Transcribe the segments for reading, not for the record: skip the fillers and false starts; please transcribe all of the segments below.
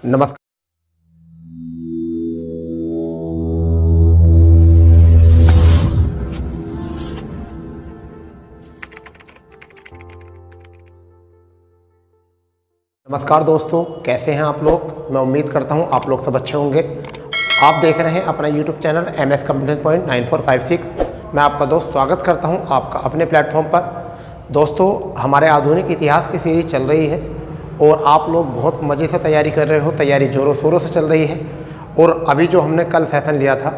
नमस्कार। नमस्कार दोस्तों, कैसे हैं आप लोग। मैं उम्मीद करता हूं आप लोग सब अच्छे होंगे। आप देख रहे हैं अपना YouTube channel MS computer point 9456। मैं आपका दोस्त स्वागत करता हूं आपका अपने प्लेटफॉर्म पर। दोस्तों, हमारे आधुनिक इतिहास की सीरीज चल रही है और आप लोग बहुत मज़े से तैयारी कर रहे हो। तैयारी ज़ोरों शोरों से चल रही है। और अभी जो हमने कल सेशन लिया था,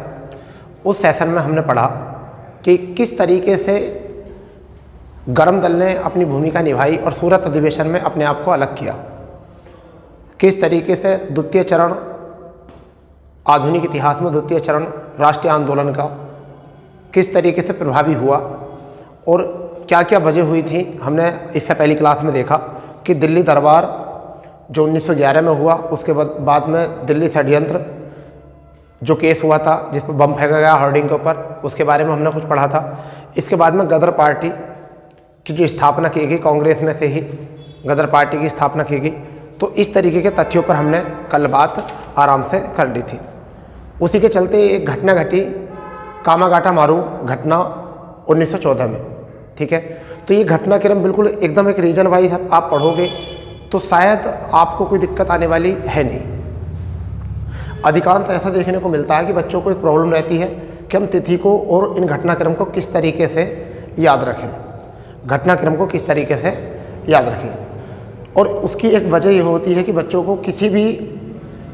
उस सेशन में हमने पढ़ा कि किस तरीके से गर्म दल ने अपनी भूमिका निभाई और सूरत अधिवेशन में अपने आप को अलग किया। किस तरीके से द्वितीय चरण, आधुनिक इतिहास में द्वितीय चरण राष्ट्रीय आंदोलन का किस तरीके से प्रभावी हुआ और क्या क्या वजह हुई थी। हमने इससे पहली क्लास में देखा कि दिल्ली दरबार जो 1911 में हुआ, उसके बाद में दिल्ली षड्यंत्र जो केस हुआ था जिस पर बम फेंका गया होर्डिंग के ऊपर, उसके बारे में हमने कुछ पढ़ा था। इसके बाद में गदर पार्टी की जो स्थापना की गई, कांग्रेस में से ही गदर पार्टी की स्थापना की गई। तो इस तरीके के तथ्यों पर हमने कल बात आराम से कर ली थी। उसी के चलते एक घटना घटी, कामागाटा मारू घटना 1914 में। ठीक है, तो ये घटनाक्रम बिल्कुल एकदम एक रीजन वाइज आप पढ़ोगे तो शायद आपको कोई दिक्कत आने वाली है नहीं। अधिकांश ऐसा देखने को मिलता है कि बच्चों को एक प्रॉब्लम रहती है कि हम तिथि को और इन घटनाक्रम को किस तरीके से याद रखें, घटनाक्रम को किस तरीके से याद रखें। और उसकी एक वजह ये होती है कि बच्चों को किसी भी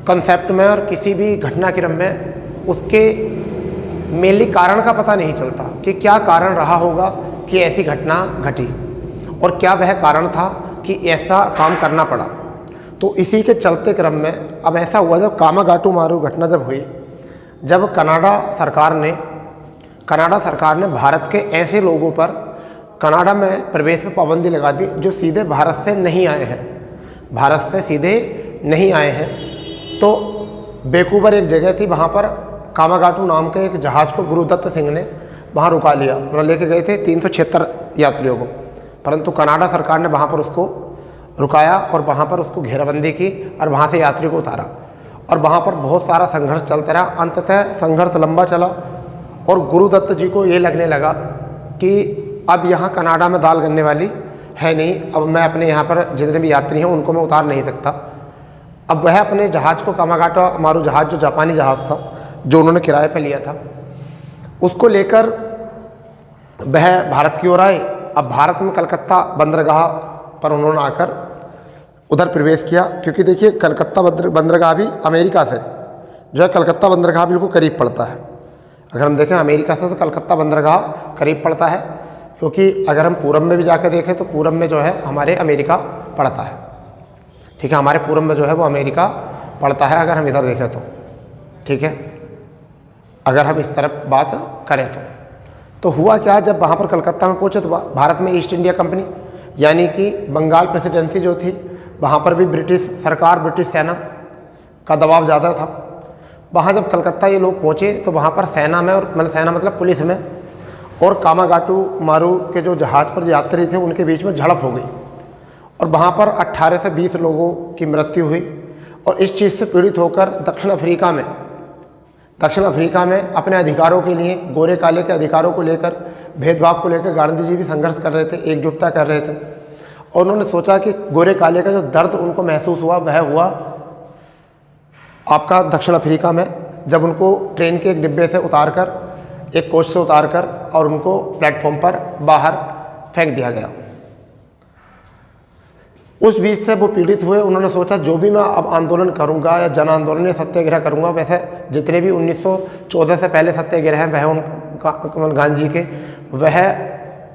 कंसेप्ट में और किसी भी घटनाक्रम में उसके मेनली कारण का पता नहीं चलता कि क्या कारण रहा होगा कि ऐसी घटना घटी और क्या वह कारण था कि ऐसा काम करना पड़ा। तो इसी के चलते क्रम में अब ऐसा हुआ, जब कामागाटू मारू घटना जब हुई, जब कनाडा सरकार ने भारत के ऐसे लोगों पर कनाडा में प्रवेश पर पाबंदी लगा दी जो सीधे भारत से नहीं आए हैं, भारत से सीधे नहीं आए हैं। तो वैंकूवर एक जगह थी, वहाँ पर कामागाटू नाम के एक जहाज़ को गुरुदत्त सिंह ने वहाँ रुका लिया। मतलब लेके गए थे 376 यात्रियों को, परंतु कनाडा सरकार ने वहाँ पर उसको रुकाया और वहाँ पर उसको घेराबंदी की और वहाँ से यात्रियों को उतारा। और वहाँ पर बहुत सारा संघर्ष चलता रहा। अंततः संघर्ष लंबा चला और गुरुदत्त जी को ये लगने लगा कि अब यहाँ कनाडा में दाल गलने वाली है नहीं, अब मैं अपने यहाँ पर जितने भी यात्री हैं उनको मैं उतार नहीं सकता। अब वह अपने जहाज़ को, कामागाटा मारू जहाज़ जो जापानी जहाज़ था जो उन्होंने किराए पर लिया था, उसको लेकर वह भारत की ओर आए। अब भारत में कलकत्ता बंदरगाह पर उन्होंने आकर उधर प्रवेश किया, क्योंकि देखिए कलकत्ता बंदरगाह भी अमेरिका से जो है, कलकत्ता बंदरगाह बिल्कुल करीब पड़ता है। अगर हम देखें अमेरिका से तो कलकत्ता बंदरगाह करीब पड़ता है, क्योंकि अगर हम पूरब में भी जाकर देखें तो पूरब में जो है हमारे अमेरिका पड़ता है। ठीक है, हमारे पूरब में जो है वो अमेरिका पड़ता है अगर हम इधर देखें तो। ठीक है, अगर हम इस तरफ बात करें तो हुआ क्या, जब वहाँ पर कलकत्ता में पहुँचे तो भारत में ईस्ट इंडिया कंपनी यानी कि बंगाल प्रेसिडेंसी जो थी, वहाँ पर भी ब्रिटिश सरकार, ब्रिटिश सेना का दबाव ज़्यादा था। वहाँ जब कलकत्ता ये लोग पहुँचे तो वहाँ पर सेना में, और मतलब सेना मतलब पुलिस में, और कामागाटू मारू के जो जहाज़ पर यात्री थे उनके बीच में झड़प हो गई और वहाँ पर 18 से 20 लोगों की मृत्यु हुई। और इस चीज़ से पीड़ित होकर दक्षिण अफ्रीका में अपने अधिकारों के लिए, गोरे काले के अधिकारों को लेकर, भेदभाव को लेकर गांधी जी भी संघर्ष कर रहे थे, एकजुटता कर रहे थे। और उन्होंने सोचा कि गोरे काले का जो दर्द उनको महसूस हुआ वह हुआ आपका दक्षिण अफ्रीका में, जब उनको ट्रेन के एक डिब्बे से उतारकर, एक कोच से उतारकर और उनको प्लेटफॉर्म पर बाहर फेंक दिया गया। उस बीच से वो पीड़ित हुए। उन्होंने सोचा जो भी मैं अब आंदोलन करूंगा या जन आंदोलन या सत्याग्रह करूंगा, वैसे जितने भी 1914 से पहले सत्याग्रह हैं वह उनका गांधी जी के, वह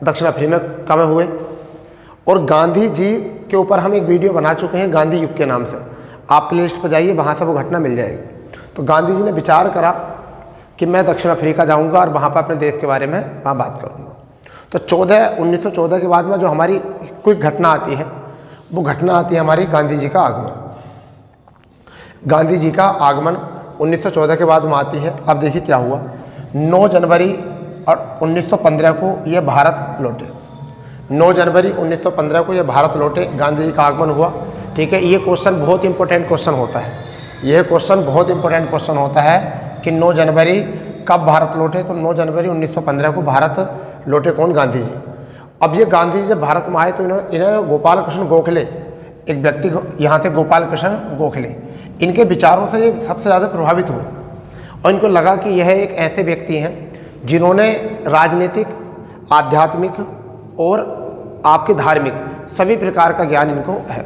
दक्षिण अफ्रीका में हुए। और गांधी जी के ऊपर हम एक वीडियो बना चुके हैं गांधी युग के नाम से, आप प्लेलिस्ट पर जाइए, वहाँ से वो घटना मिल जाएगी। तो गांधी जी ने विचार करा कि मैं दक्षिण अफ्रीका जाऊंगा और वहाँ पर अपने देश के बारे में वहाँ बात करूँगा। तो 1914 के बाद में जो हमारी कोई घटना आती है, वो घटना आती है हमारी गांधी जी का आगमन। गांधी जी का आगमन 1914 के बाद में आती है। अब देखिए क्या हुआ, 9 जनवरी और 1915 को ये भारत लौटे। 9 जनवरी 1915 को ये भारत लौटे, गांधी जी का आगमन हुआ। ठीक है, ये क्वेश्चन बहुत इंपॉर्टेंट क्वेश्चन होता है यह क्वेश्चन बहुत इंपॉर्टेंट क्वेश्चन होता है कि 9 जनवरी कब भारत लौटे, तो 9 जनवरी 1915 को भारत लौटे कौन? गांधी जी। अब ये गांधी जी जब भारत में आए तो इन्हें गोपाल कृष्ण गोखले, एक व्यक्ति यहाँ थे गोपाल कृष्ण गोखले, इनके विचारों से ये सबसे ज़्यादा प्रभावित हुए और इनको लगा कि यह एक ऐसे व्यक्ति हैं जिन्होंने राजनीतिक, आध्यात्मिक और आपके धार्मिक सभी प्रकार का ज्ञान इनको है,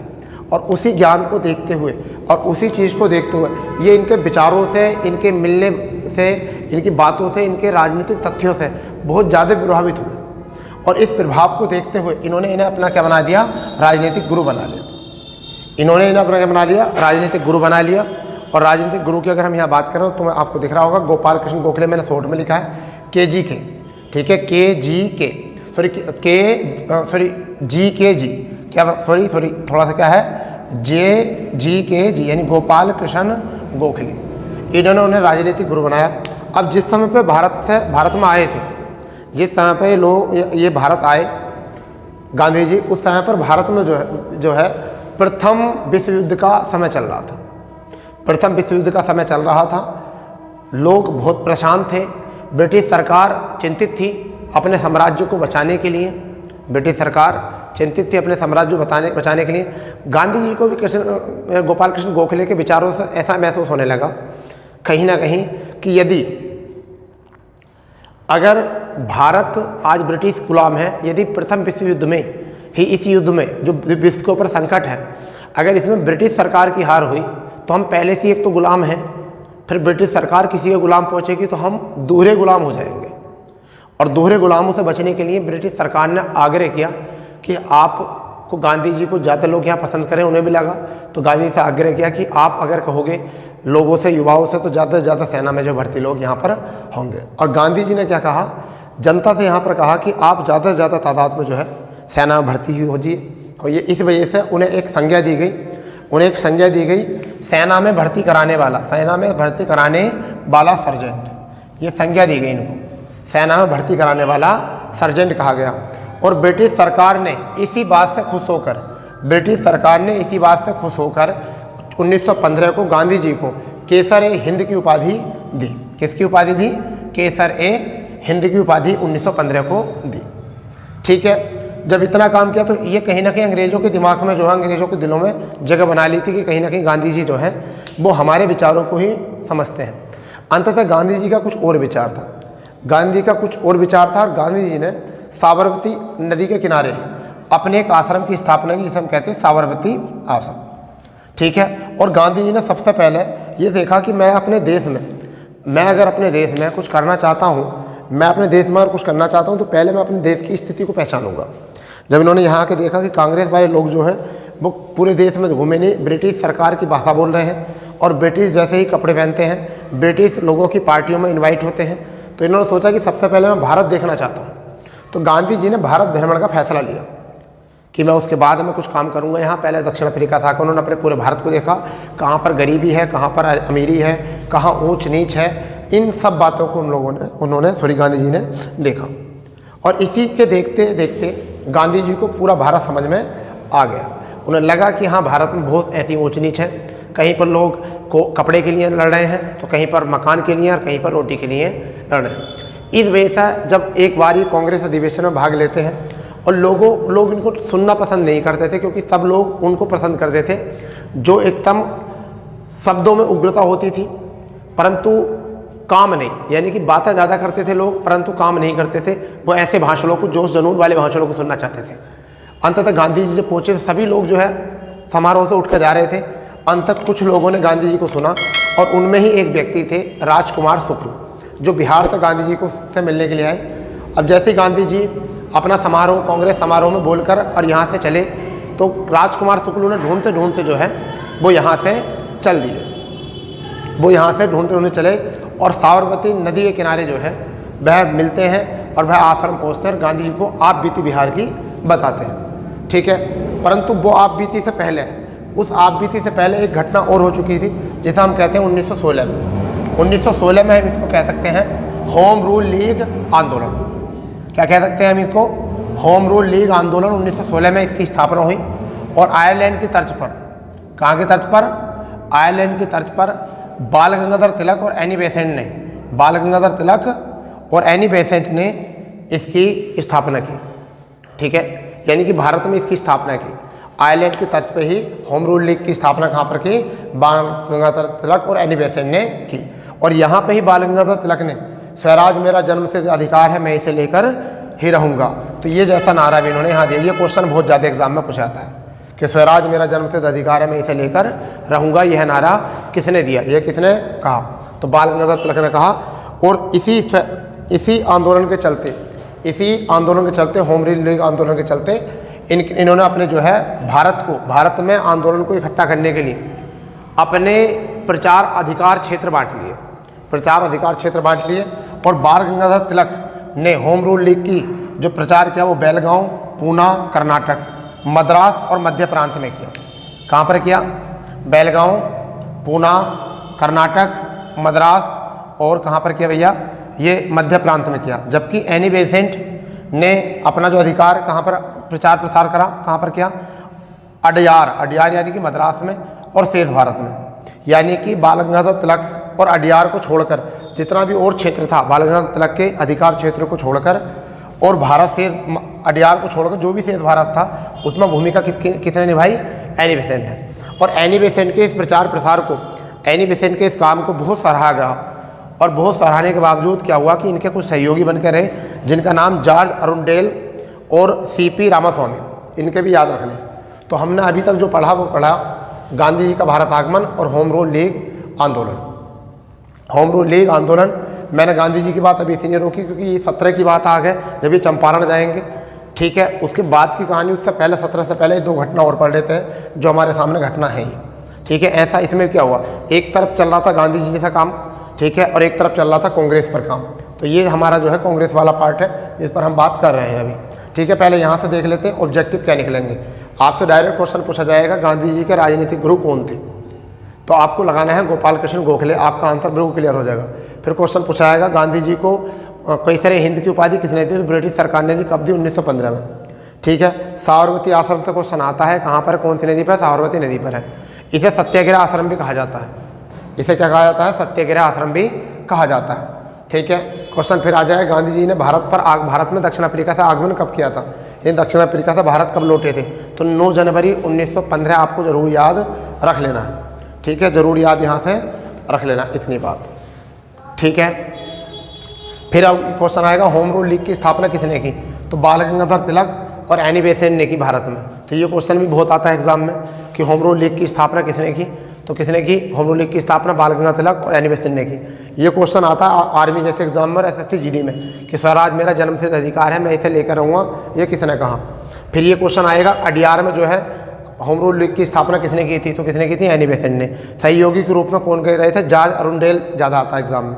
और उसी ज्ञान को देखते हुए और उसी चीज़ को देखते हुए ये इनके विचारों से, इनके मिलने से, इनकी बातों से, इनके राजनीतिक तथ्यों से बहुत ज़्यादा प्रभावित हुए, और इस प्रभाव को देखते हुए इन्होंने इन्हें अपना क्या बना दिया? राजनीतिक गुरु बना लिया। इन्होंने इन्हें अपना क्या बना लिया? राजनीतिक गुरु बना लिया। और राजनीतिक गुरु की अगर हम यहाँ बात करें तो आपको दिख रहा होगा गोपाल कृष्ण गोखले, मैंने शॉर्ट में लिखा है KGK, ठीक है, KGK, GKG, क्या सॉरी थोड़ा सा क्या है, JGKG, यानी गोपाल कृष्ण गोखले। इन्होंने उन्हें राजनीतिक गुरु बनाया। अब जिस समय पे भारत में आए थे, जिस समय पे लोग ये भारत आए गांधी जी, उस समय पर भारत में जो है प्रथम विश्व युद्ध का समय चल रहा था। प्रथम विश्व युद्ध का समय चल रहा था, लोग बहुत परेशान थे, ब्रिटिश सरकार चिंतित थी अपने साम्राज्य को बचाने के लिए, ब्रिटिश सरकार चिंतित थी अपने साम्राज्य को बचाने के लिए। गांधी जी को भी गोपाल कृष्ण गोखले के विचारों से ऐसा महसूस होने लगा कहीं ना कहीं कि यदि अगर भारत आज ब्रिटिश गुलाम है, यदि प्रथम विश्व युद्ध में ही, इस युद्ध में जो विश्व के ऊपर संकट है, अगर इसमें ब्रिटिश सरकार की हार हुई तो हम पहले से एक तो गुलाम हैं, फिर ब्रिटिश सरकार किसी के गुलाम पहुंचेगी तो हम दोहरे गुलाम हो जाएंगे। और दोहरे गुलामों से बचने के लिए ब्रिटिश सरकार ने आग्रह किया कि आपको, गांधी जी को ज़्यादा लोग यहाँ पसंद करें, उन्हें भी लगा, तो गांधी से आग्रह किया कि आप अगर कहोगे लोगों से, युवाओं से, तो ज़्यादा से ज़्यादा सेना में जो भर्ती लोग यहाँ पर होंगे। और गांधी जी ने क्या कहा? जनता से यहाँ पर कहा कि आप ज़्यादा से ज़्यादा तादाद में जो है सेना में भर्ती हो जाइए। और ये इस वजह से उन्हें एक संज्ञा दी गई, सेना में भर्ती कराने वाला सर्जेंट। ये संज्ञा दी गई इनको, सेना में भर्ती कराने वाला सर्जेंट कहा गया। और ब्रिटिश सरकार ने इसी बात से खुश होकर 1915 को गांधी जी को केसर-ए-हिंद की उपाधि दी। किसकी उपाधि दी? केसर-ए-हिंद की उपाधि 1915 को दी। ठीक है, जब इतना काम किया तो ये कहीं ना कहीं अंग्रेज़ों के दिमाग में जो है, अंग्रेज़ों के दिलों में जगह बना ली थी कि कहीं ना कहीं गांधी जी जो है वो हमारे विचारों को ही समझते हैं। अंततः गांधी जी का कुछ और विचार था, और गांधी जी ने साबरमती नदी के किनारे अपने एक आश्रम की स्थापना की, जिसे हम कहते हैं साबरमती आश्रम। ठीक है, और गांधी जी ने सबसे पहले ये देखा कि मैं अगर अपने देश में कुछ करना चाहता हूँ, तो पहले मैं अपने देश की स्थिति को पहचानूंगा। जब इन्होंने यहाँ के देखा कि कांग्रेस वाले लोग जो हैं वो पूरे देश में घूमे नहीं, ब्रिटिश सरकार की भाषा बोल रहे हैं और ब्रिटिश जैसे ही कपड़े पहनते हैं, ब्रिटिश लोगों की पार्टियों में इन्वाइट होते हैं, तो इन्होंने सोचा कि सबसे पहले मैं भारत देखना चाहता हूँ। तो गांधी जी ने भारत भ्रमण का फैसला लिया कि मैं उसके बाद में कुछ काम करूंगा यहाँ। पहले दक्षिण अफ्रीका था कि उन्होंने अपने पूरे भारत को देखा, कहाँ पर गरीबी है, कहाँ पर अमीरी है, कहाँ ऊंच नीच है, इन सब बातों को गांधी जी ने देखा। और इसी के देखते देखते गांधी जी को पूरा भारत समझ में आ गया। उन्हें लगा कि हाँ, भारत में बहुत ऐसी ऊंच नीच है, कहीं पर लोग को कपड़े के लिए लड़ रहे हैं, तो कहीं पर मकान के लिए और कहीं पर रोटी के लिए लड़ रहे हैं। इस वजह से जब एक बार ये कांग्रेस अधिवेशन में भाग लेते हैं और लोग इनको सुनना पसंद नहीं करते थे, क्योंकि सब लोग उनको पसंद करते थे जो एकदम शब्दों में उग्रता होती थी परंतु काम नहीं, यानी कि बातें ज़्यादा करते थे लोग परंतु काम नहीं करते थे। वो ऐसे भाषणों को, जोश जुनून वाले भाषणों को सुनना चाहते थे। अंततः गांधी जी जब पहुँचे, सभी लोग जो है समारोह से उठकर जा रहे थे। अंततः कुछ लोगों ने गांधी जी को सुना और उनमें ही एक व्यक्ति थे राजकुमार शुक्ल, जो बिहार से गांधी जी को से मिलने के लिए आए। अब जैसे गांधी जी अपना कांग्रेस समारोह में बोलकर और यहाँ से चले, तो राजकुमार शुक्ल उन्हें ढूंढते ढूंढते जो है वो यहाँ से चल दिए। वो यहाँ से ढूंढते ढूंढते चले और साबरमती नदी के किनारे जो है वह मिलते हैं और वह आश्रम पहुँचते हैं, गांधी जी को आप बीती बिहार की बताते हैं। ठीक है, परंतु वो आप बीती से पहले, उस आप बीती से पहले एक घटना और हो चुकी थी, जिसे हम कहते हैं 1916 में। 1916 में हम इसको कह सकते हैं होम रूल लीग आंदोलन। क्या कह सकते हैं हम इसको? होम रूल लीग आंदोलन। 1916 में इसकी स्थापना हुई और आयरलैंड की तर्ज पर, कहाँ की तर्ज पर? आयरलैंड की तर्ज पर बाल गंगाधर तिलक और एनी बेसेंट ने, बाल गंगाधर तिलक और एनी बेसेंट ने इसकी स्थापना की। ठीक है, यानी कि भारत में इसकी स्थापना की। आयरलैंड की तर्ज पे ही होम रूल लीग की स्थापना कहाँ पर की? बाल गंगाधर तिलक और एनी बेसेंट ने की। और यहाँ पे ही बाल गंगाधर तिलक ने स्वराज मेरा जन्मसिद्ध अधिकार है, मैं इसे लेकर ही रहूँगा, तो ये जैसा नारा भी इन्होंने यहाँ दिया। ये क्वेश्चन बहुत ज़्यादा एग्जाम में पूछा जाता है कि स्वराज मेरा जन्मसिद्ध अधिकार है, मैं इसे लेकर रहूँगा, यह नारा किसने दिया? ये किसने कहा? तो बाल गंगाधर तिलक ने कहा। और इसी आंदोलन के चलते होम रूल लीग आंदोलन के चलते इन्होंने अपने जो है भारत में आंदोलन को इकट्ठा करने के लिए अपने प्रचार अधिकार क्षेत्र बांट लिए। और बाल गंगाधर तिलक ने होम रूल लीग की जो प्रचार किया वो बेलगांव, पूना, कर्नाटक, मद्रास और मध्य प्रांत में किया। कहाँ पर किया? बेलगांव, पूना, कर्नाटक, मद्रास और कहाँ पर किया भैया? ये मध्य प्रांत में किया। जबकि एनी बेसेंट ने अपना जो अधिकार कहाँ पर प्रचार प्रसार करा? कहाँ पर किया? अडयार यानी कि मद्रास में और शेष भारत में। यानी कि बाल गंगाधर तिलक और अडयार को छोड़कर जितना भी और क्षेत्र था, बाल गंगाधर तिलक के अधिकार क्षेत्र को छोड़कर और भारत से अडयार को छोड़कर जो भी शेष भारत था उसमें भूमिका किसने निभाई? एनी बेसेंट ने। और एनी बेसेंट के इस प्रचार प्रसार को, एनी बेसेंट के इस काम को बहुत सराहा गया। और बहुत सराहने के बावजूद क्या हुआ कि इनके कुछ सहयोगी बनकर रहे जिनका नाम जॉर्ज अरुंडेल और सीपी रामास्वामी, इनके भी याद रखने। तो हमने अभी तक जो पढ़ा वो पढ़ा गांधी जी का भारत आगमन और होम रूल लीग आंदोलन। होम रूल लीग आंदोलन मैंने गांधी जी की बात अभी इसलिए रोकी क्योंकि ये 17 की बात आ गए जब ये चंपारण जाएंगे। ठीक है, उसके बाद की कहानी उससे पहले 17 से पहले 2 घटना और पढ़ लेते हैं जो हमारे सामने घटना है ही। ठीक है, ऐसा इसमें क्या हुआ, एक तरफ चल रहा था गांधी जी जैसा काम, ठीक है, और एक तरफ चल रहा था कांग्रेस पर काम। तो ये हमारा जो है कांग्रेस वाला पार्ट है जिस पर हम बात कर रहे हैं अभी। ठीक है, पहले यहाँ से देख लेते हैं ऑब्जेक्टिव क्या निकलेंगे। आपसे डायरेक्ट क्वेश्चन पूछा जाएगा गांधी जी के राजनीतिक गुरु कौन थे, तो आपको लगाना है गोपाल कृष्ण गोखले, आपका आंसर बिल्कुल क्लियर हो जाएगा। फिर क्वेश्चन पूछा जाएगा गांधी जी को कैसरे हिंद की उपाधि किसने दी, तो ब्रिटिश सरकार ने दी, कब दी? 1915 में। ठीक है, साबरमती आश्रम से क्वेश्चन आता है, कहाँ पर, कौन सी नदी पर? साबरमती नदी पर है। इसे सत्याग्रह आश्रम भी कहा जाता है। इसे क्या कहा जाता है? सत्याग्रह आश्रम भी कहा जाता है। ठीक है, क्वेश्चन फिर आ जाए गांधी जी ने भारत में दक्षिण अफ्रीका से आगमन कब किया था? ये दक्षिण अफ्रीका से भारत कब लौटे थे? तो 9 जनवरी 1915 आपको जरूर याद रख लेना है। ठीक है, जरूर याद यहाँ से रख लेना इतनी बात। ठीक है, फिर अब क्वेश्चन आएगा होम रूल लीग की स्थापना किसने की, तो बाल गंगाधर तिलक और एनी बेसेंट ने की भारत में। तो ये क्वेश्चन भी बहुत आता है एग्जाम में कि होम रूल लीग की स्थापना किसने की, तो किसने की होम रूल लीग की स्थापना? बाल गंगाधर तिलक और एनी बेसेंट ने की। ये क्वेश्चन आता है आर्मी जैसे एग्जाम में, SSC GD में कि स्वराज मेरा जन्मसिद्ध अधिकार है, मैं इसे लेकर रहूँगा, ये किसने कहा। फिर ये क्वेश्चन आएगा अडयार में जो है होम रूल लीग की स्थापना किसने की थी, तो किसने की थी? एनी बेसेंट ने। सहयोगी के रूप में कौन कह रहे थे? जॉर्ज अरुंडेल ज़्यादा आता है एग्जाम में,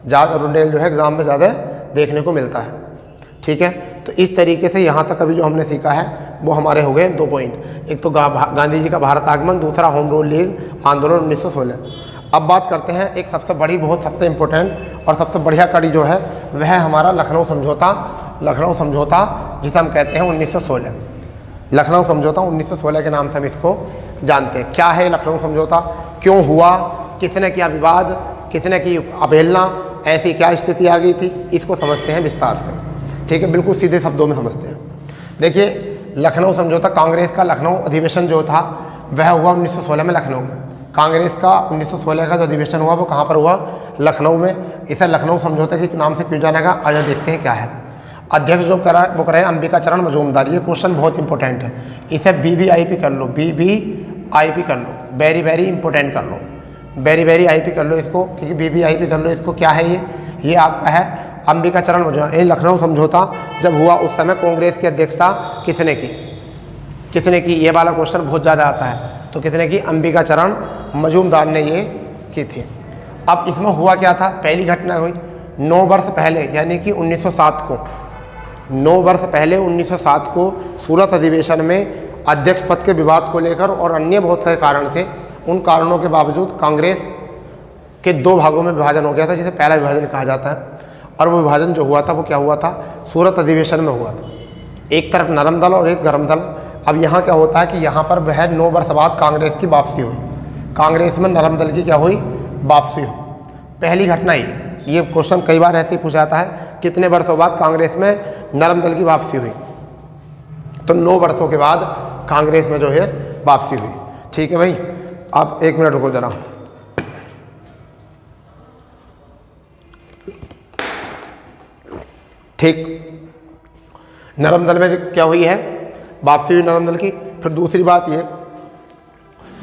जॉर्ज अरुंडेल जो है एग्जाम में ज़्यादा देखने को मिलता है। ठीक है, तो इस तरीके से यहाँ तक अभी जो हमने सीखा है वो हमारे हो गए 2 पॉइंट। एक तो गांधी जी का भारत आगमन, दूसरा होम रूल लीग आंदोलन 1916। अब बात करते हैं एक सबसे इम्पोर्टेंट और सबसे बढ़िया कड़ी जो है वह हमारा लखनऊ समझौता जिसे हम कहते हैं 1916। लखनऊ समझौता 1916 के नाम से हम इसको जानते हैं। क्या है लखनऊ समझौता, क्यों हुआ, किसने किया विवाद, किसने की अवहेलना, ऐसी क्या स्थिति आ गई थी, इसको समझते हैं विस्तार से। ठीक है, बिल्कुल सीधे शब्दों में समझते हैं। देखिए, लखनऊ समझौता, कांग्रेस का लखनऊ अधिवेशन जो था वह हुआ 1916 में लखनऊ में। कांग्रेस का 1916 का जो अधिवेशन हुआ वो कहाँ पर हुआ? लखनऊ में। इसे लखनऊ समझौते के नाम से क्यों जाना गया, आइए देखते हैं क्या है। अध्यक्ष जो करा वो करे अंबिका चरण मजूमदार। ये क्वेश्चन बहुत इंपॉर्टेंट है, इसे BBIP कर लो, BBIP कर लो, वेरी इंपॉर्टेंट कर लो, वेरी IP कर लो इसको, क्योंकि BBIP कर लो इसको। क्या है ये आपका है अंबिका चरण मजूमदार। ये लखनऊ समझौता जब हुआ उस समय कांग्रेस की अध्यक्षता किसने की, ये वाला क्वेश्चन बहुत ज़्यादा आता है। तो किसने की? अंबिका चरण मजूमदार ने ये की थी। अब इसमें हुआ क्या था, पहली घटना हुई 9 वर्ष पहले, यानी कि 1907 को, 9 वर्ष पहले 1907 को सूरत अधिवेशन में अध्यक्ष पद के विवाद को लेकर और अन्य बहुत सारे कारण थे। उन कारणों के बावजूद कांग्रेस के 2 भागों में विभाजन हो गया था, जिसे पहला विभाजन कहा जाता है। और वो विभाजन जो हुआ था वो क्या हुआ था? सूरत अधिवेशन में हुआ था। एक तरफ नरम दल और एक गर्म दल। अब यहाँ क्या होता है कि यहाँ पर वह 9 वर्ष बाद कांग्रेस की वापसी हुई। कांग्रेस में नरम दल की क्या हुई, वापसी हुई। पहली घटना ये क्वेश्चन कई बार ऐसे ही पूछा जाता है, कितने वर्षों बाद कांग्रेस में नरम दल की वापसी हुई, तो 9 वर्षों के बाद कांग्रेस में जो है वापसी हुई। ठीक है भाई, आप 1 मिनट रुको जरा। ठीक, नरम दल में क्या हुई है, वापसी हुई नरम दल की। फिर दूसरी बात ये,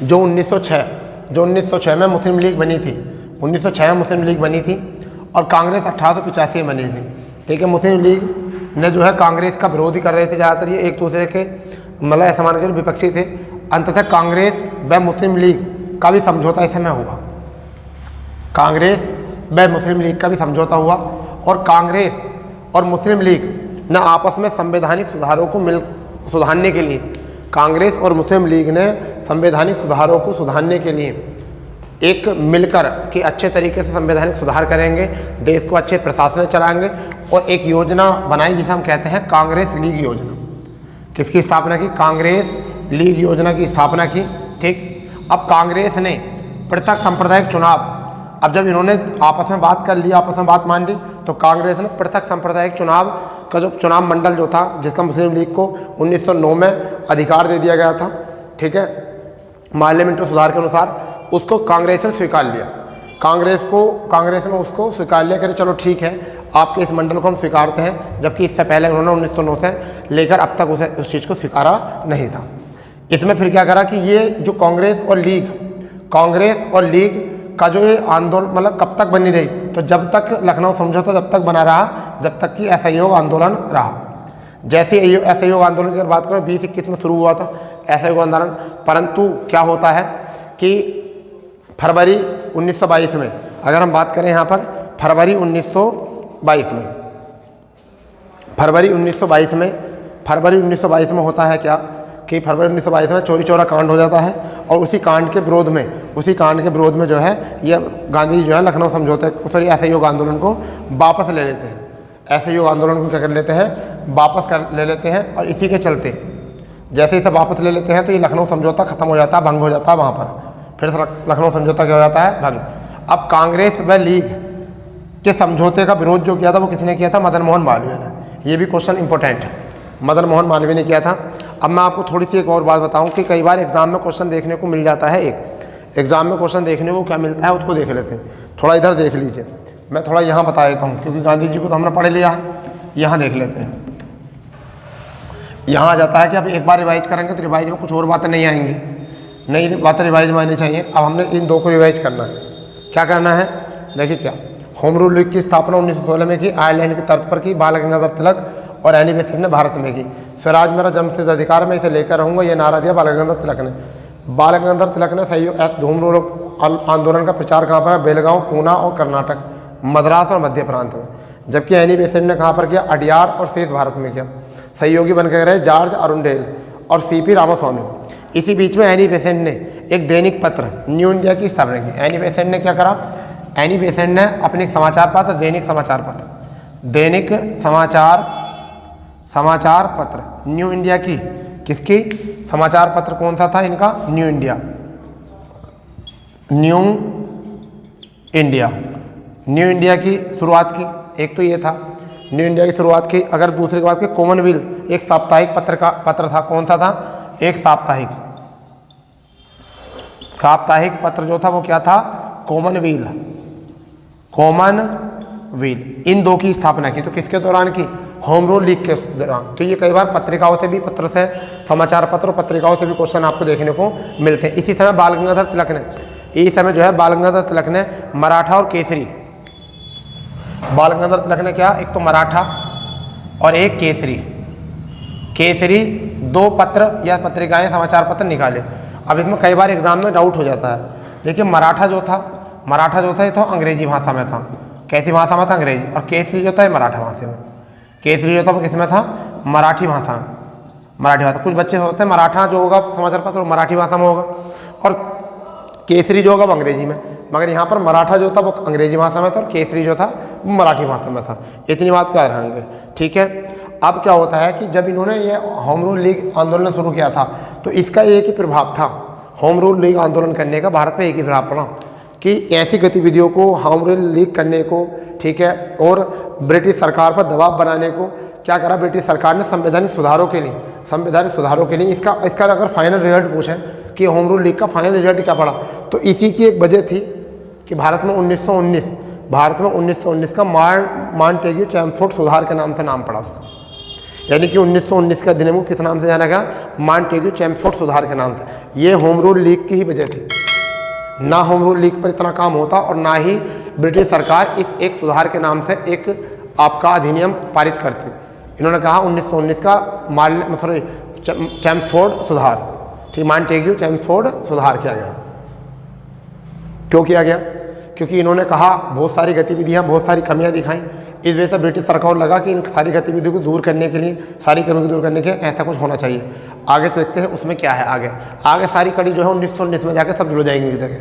जो 1906 में मुस्लिम लीग बनी थी, 1906 में मुस्लिम लीग बनी थी और कांग्रेस 1885 में बनी थी। ठीक है, मुस्लिम लीग ने जो है कांग्रेस का विरोध ही कर रहे थे ज़्यादातर, ये एक दूसरे के मतलब ऐसा मान कर विपक्षी थे। अंततः कांग्रेस व मुस्लिम लीग का भी समझौता इस समय हुआ, कांग्रेस व मुस्लिम लीग का भी समझौता हुआ और कांग्रेस और मुस्लिम लीग ने आपस में संवैधानिक सुधारों को सुधारने के लिए, कांग्रेस और मुस्लिम लीग ने संवैधानिक सुधारों को सुधारने के लिए एक मिलकर कि अच्छे तरीके से संवैधानिक सुधार करेंगे, देश को अच्छे प्रशासन चलाएंगे और एक योजना बनाई जिसे हम कहते हैं कांग्रेस लीग योजना। किसकी स्थापना की, कांग्रेस लीग योजना की स्थापना की। ठीक, अब कांग्रेस ने पृथक सांप्रदायिक चुनाव, अब जब इन्होंने आपस में बात कर ली, आपस में बात मान ली, तो कांग्रेस ने पृथक सांप्रदायिक चुनाव का जो चुनाव मंडल जो था, जिसका मुस्लिम लीग को 1909 में अधिकार दे दिया गया था, ठीक है, पार्लियामेंट्री सुधार के अनुसार, उसको कांग्रेस ने स्वीकार लिया। कांग्रेस ने उसको स्वीकार लिया कि चलो ठीक है, आपके इस मंडल को हम स्वीकारते हैं, जबकि इससे पहले उन्होंने 1909 से लेकर अब तक उस चीज़ को स्वीकारा नहीं था। इसमें फिर क्या करा कि ये जो कांग्रेस और लीग का जो ये आंदोलन मतलब कब तक बनी रही, तो जब तक लखनऊ समझौता जब तक बना रहा, जब तक कि असहयोग आंदोलन रहा। जैसे असहयोग आंदोलन की अगर बात करें 2021 में शुरू हुआ था असहयोग आंदोलन, परंतु क्या होता है कि फरवरी 1922 में, अगर हम बात करें यहाँ पर फरवरी 1922 में होता है क्या कि फरवरी 1922 में चोरी चौरा कांड हो जाता है और उसी कांड के विरोध में जो है ये गांधी जी जो है लखनऊ समझौते असहयोग आंदोलन को वापस ले लेते हैं। असहयोग आंदोलन को क्या कर लेते हैं, वापस कर ले लेते हैं और इसी के चलते जैसे इसे वापस ले लेते हैं तो ये लखनऊ समझौता खत्म हो जाता है, भंग हो जाता है। वहाँ पर फिर लखनऊ समझौता क्या हो जाता है, भंग। अब कांग्रेस व लीग के समझौते का विरोध जो किया था वो किसने किया था, मदन मोहन मालवीय ने। ये भी क्वेश्चन इंपॉर्टेंट है, मदन मोहन मालवीय ने किया था। अब मैं आपको थोड़ी सी एक और बात बताऊं कि कई बार एग्जाम में क्वेश्चन देखने को मिल जाता है, एक एग्जाम में क्वेश्चन देखने को क्या मिलता है उसको देख लेते हैं। थोड़ा इधर देख लीजिए, मैं थोड़ा यहाँ बता देता हूँ क्योंकि गांधी जी को तो हमने पढ़ लिया है। यहाँ देख लेते हैं, यहाँ आ जाता है कि अब एक बार रिवाइज करेंगे तो रिवाइज में कुछ और बातें नहीं आएंगी, नई बातें रिवाइज में आनी चाहिए। अब हमने इन दो को रिवाइज करना है। क्या करना है, देखिए क्या, होम रूल लीग की स्थापना 1916 में की, आयरलैंड की तर्ज पर की, बाल गंगाधर तिलक और एनी बेसेंट ने भारत में की। स्वराज मेरा जन्मसिद्ध अधिकार, मैं इसे लेकर रहूँगा, यह नारा दिया बाल गंगाधर तिलक ने। बाल गंगाधर तिलक ने सहयोग होम रूल आंदोलन का प्रचार कहाँ पर है, बेलगांव, पूना और कर्नाटक, मद्रास और मध्य प्रांत में। जबकि एनी बेसेंट ने कहाँ पर किया, अडियार और शेष भारत में किया। सहयोगी बनकर रहे जॉर्ज अरुंडेल और सीपी रामास्वामी। इसी बीच में एनी बेसेंट ने एक दैनिक पत्र न्यू इंडिया की स्थापना की। एनी बेसेंट ने क्या करा, एनी बेसेंट ने अपने समाचार पत्र दैनिक समाचार पत्र न्यू इंडिया की, किसकी, समाचार पत्र कौन सा था इनका, न्यू इंडिया की शुरुआत की। एक तो ये था न्यू इंडिया की शुरुआत की। अगर दूसरे की बात की, कॉमनवेल्थ एक साप्ताहिक पत्र था। कौन सा था, एक साप्ताहिक पत्र जो था वो क्या था, कॉमनवेल्थ। इन दो की स्थापना की। तो किसके दौरान की, होम रूल लीग के दौरान। तो ये कई बार पत्रिकाओं से भी, पत्र से, समाचार पत्र और पत्रिकाओं से भी क्वेश्चन आपको देखने को मिलते हैं। इसी समय बाल गंगाधर तिलक ने मराठा और केसरी, बाल गंगाधर तिलक ने क्या, एक तो मराठा और एक केसरी दो पत्र या पत्रिकाएं, समाचार पत्र निकाले। अब इसमें कई बार एग्जाम में डाउट हो जाता है। देखिए मराठा जो था ये तो अंग्रेजी भाषा में था। कैसी भाषा में था, अंग्रेजी। और केसरी जो था मराठा भाषा में। केसरी जो था वो किस में था, मराठी भाषा। कुछ बच्चे होते हैं मराठा जो होगा समाचार पत्र वो मराठी भाषा में होगा और केसरी जो होगा वो अंग्रेजी में। मगर यहाँ पर मराठा जो था वो अंग्रेजी भाषा में था और केसरी जो था वो मराठी भाषा में था। इतनी बात क्या रहेंगे, ठीक है। अब क्या होता है कि जब इन्होंने ये होम रूल लीग आंदोलन शुरू किया था तो इसका एक ही प्रभाव था, होम रूल लीग आंदोलन करने का भारत में एक ही प्रभाव पड़ा कि ऐसी गतिविधियों को होम रूल लीग करने को, ठीक है, और ब्रिटिश सरकार पर दबाव बनाने को क्या करा ब्रिटिश सरकार ने संवैधानिक सुधारों के लिए इसका अगर फाइनल रिजल्ट पूछें कि होम रूल लीग का फाइनल रिजल्ट क्या पड़ा, तो इसी की एक वजह थी कि भारत में 1919 का मॉन्टेग्यू चैम्फोर्ड सुधार के नाम से नाम पड़ा उसका, यानी कि 1919 का अधिनियम को किस नाम से जाना गया, मॉन्टेग्यू चैम्फोर्ड सुधार के नाम से। ये होम रूल लीग की ही वजह थी, ना होम रूल लीग पर इतना काम होता और ना ही ब्रिटिश सरकार इस एक सुधार के नाम से एक आपका अधिनियम पारित करती। इन्होंने कहा 1919 का चैम्फोर्ड सुधार, ठीक, मॉन्टेग्यू चैम्फोर्ड सुधार किया गया। क्यों किया गया? क्योंकि इन्होंने कहा बहुत सारी गतिविधियां, बहुत सारी कमियां दिखाई, इस वजह से ब्रिटिश सरकार को लगा कि इन सारी गतिविधियों को दूर करने के लिए, सारी कमियों को दूर करने के लिए ऐसा कुछ होना चाहिए। आगे से देखते हैं उसमें क्या है। आगे सारी कड़ी जो है 1919 में जाकर सब जुड़ जाएंगी एक जगह।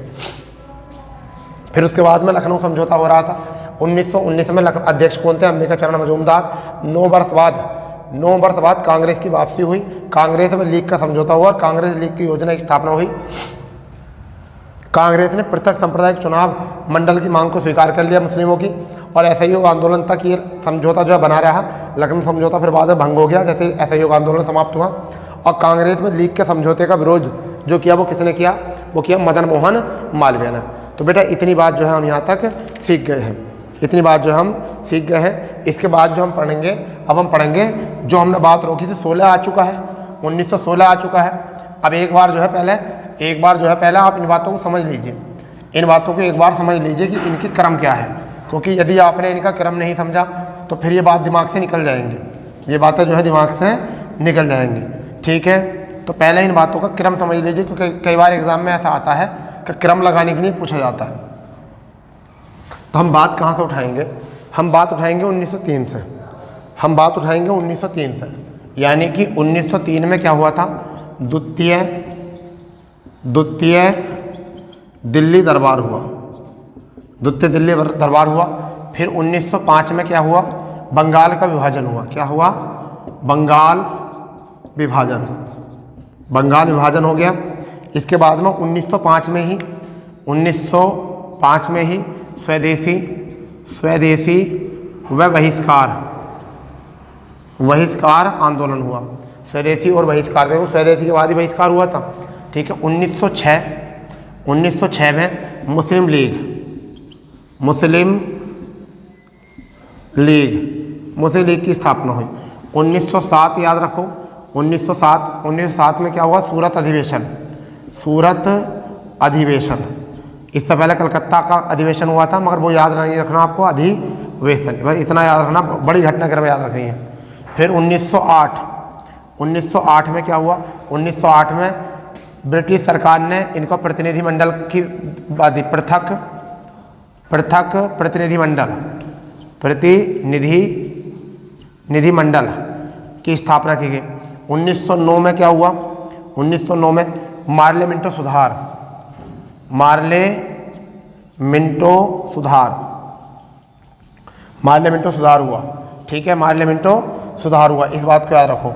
फिर उसके बाद में लखनऊ समझौता हो रहा था 1919 में। अध्यक्ष कौन थे? अंबिका चरण मजूमदार। 9 वर्ष बाद कांग्रेस की वापसी हुई, कांग्रेस में लीग का समझौता हुआ, कांग्रेस लीग की योजना की स्थापना हुई। कांग्रेस ने पृथक सांप्रदायिक चुनाव मंडल की मांग को स्वीकार कर लिया मुस्लिमों की, और असहयोग आंदोलन तक ये समझौता जो है बना रहा। लखनऊ समझौता फिर बाद में भंग हो गया जैसे असहयोग आंदोलन समाप्त हुआ, और कांग्रेस में लीग के समझौते का विरोध जो किया वो किसने किया? वो किया मदन मोहन मालवीय ने। तो बेटा इतनी बात जो है हम यहाँ तक सीख गए हैं, इसके बाद जो हम पढ़ेंगे, अब हम पढ़ेंगे जो हमने बात रोकी थी 16 आ चुका है, 1916 आ चुका है। अब एक बार जो है पहले आप इन बातों को समझ लीजिए, इन बातों को एक बार समझ लीजिए कि इनकी क्रम क्या है, क्योंकि यदि आपने इनका क्रम नहीं समझा तो फिर ये बात दिमाग से निकल जाएंगी, ये बातें जो है दिमाग से निकल जाएंगी, ठीक है। तो पहले इन बातों का क्रम समझ लीजिए, क्योंकि कई बार एग्जाम में ऐसा आता है कि क्रम लगाने के लिए पूछा जाता है। तो हम बात कहाँ से उठाएंगे? हम बात उठाएंगे 1903 से, हम बात उठाएंगे 1903 से, यानी कि 1903 में क्या हुआ था? द्वितीय दिल्ली दरबार हुआ, द्वितीय दिल्ली दरबार हुआ। फिर 1905 में क्या हुआ? बंगाल का विभाजन हुआ। क्या हुआ? बंगाल विभाजन हो गया। इसके बाद में 1905 में ही स्वदेशी व बहिष्कार आंदोलन हुआ। स्वदेशी और बहिष्कार, देखो स्वदेशी के बाद ही बहिष्कार हुआ था, ठीक है। 1906 में मुस्लिम लीग की स्थापना हुई। 1907 याद रखो, 1907 में क्या हुआ? सूरत अधिवेशन। इससे पहले कलकत्ता का अधिवेशन हुआ था, मगर वो याद नहीं रखना आपको, अधिवेशन बस इतना याद रखना, बड़ी घटनाक्रम याद रखनी है। फिर 1908 में क्या हुआ? 1908 में ब्रिटिश सरकार ने इनको प्रतिनिधिमंडल की पृथक प्रतिनिधिमंडल की स्थापना की गई। 1909 में क्या हुआ? 1909 में मार्लेमेंटो सुधार हुआ, ठीक है। मार्लेमेंटो सुधार हुआ, इस बात को याद रखो।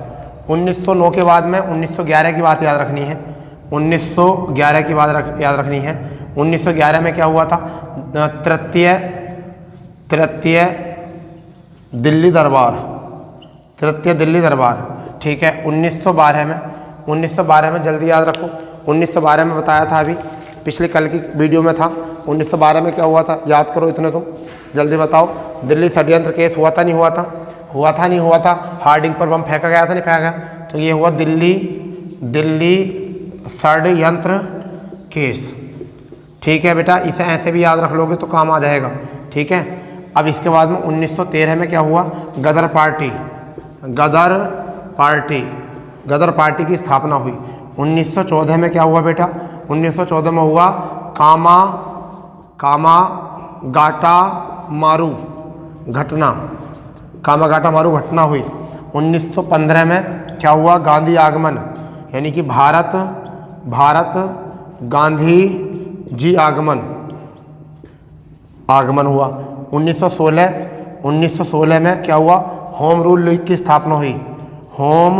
1909 के बाद में 1911 की बात याद रखनी है, 1911 की बात याद रखनी है। 1911 में क्या हुआ था? तृतीय दिल्ली दरबार, ठीक है। 1912 में जल्दी याद रखो, 1912 में बताया था, अभी पिछले कल की वीडियो में था। 1912 में क्या हुआ था? याद करो इतने तुम, जल्दी बताओ। दिल्ली षड्यंत्र केस हुआ था, नहीं हुआ था? हुआ था। हार्डिंग पर बम फेंका गया था, नहीं फेंका गया? तो ये हुआ दिल्ली षड्यंत्र केस, ठीक है बेटा। इसे ऐसे भी याद रख लोगे तो काम आ जाएगा, ठीक है। अब इसके बाद में 1913 में क्या हुआ? गदर पार्टी की स्थापना हुई। 1914 में क्या हुआ बेटा? 1914 में हुआ कामागाटा मारू घटना हुई। 1915 में क्या हुआ? गांधी आगमन, यानी कि भारत गांधी जी आगमन हुआ। 1916 में क्या हुआ? होम रूल लीग की स्थापना हुई। होम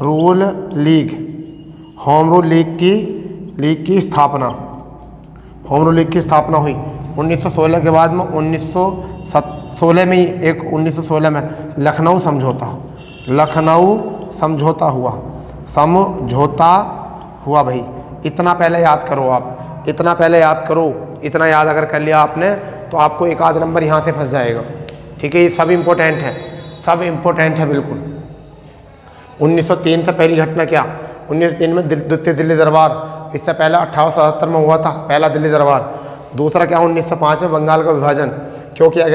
रूल लीग की लीग की स्थापना, होम रूल लीग की स्थापना हुई 1916 के बाद में 1916 में ही एक 1916 में लखनऊ समझौता हुआ भाई। इतना पहले याद करो आप, इतना पहले याद करो, इतना याद अगर कर लिया आपने तो आपको एक आध नंबर यहाँ से फंस जाएगा। ठीक है, ये सब इम्पोर्टेंट है, सब इम्पोर्टेंट है बिल्कुल। 1903 से पहली घटना क्या, 1903 में द्वितीय दिल्ली दरबार, इससे पहला 1877 में हुआ था पहला दिल्ली दरबार। दूसरा क्या, 1905 में बंगाल का विभाजन क्यों किया